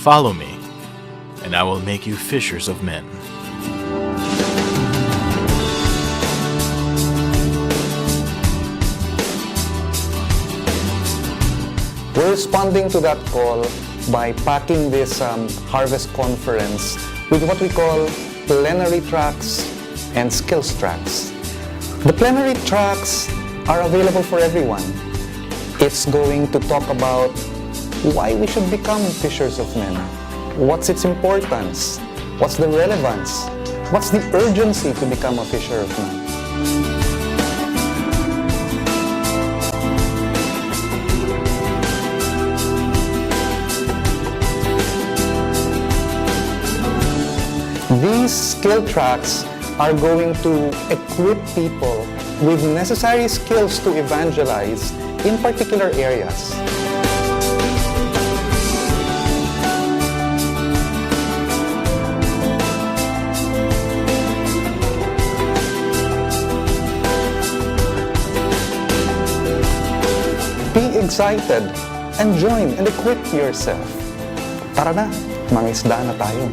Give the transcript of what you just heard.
Follow me, and I will make you fishers of men. We're responding to that call by packing this Harvest Conference with what we call plenary tracks and skills tracks. The plenary tracks are available for everyone. It's going to talk about why we should become fishers of men. What's its importance? What's the relevance? What's the urgency to become a fisher of men? These skill tracks are going to equip people with necessary skills to evangelize in particular areas. Be excited and join and equip yourself. Tara na, mangisda na tayo.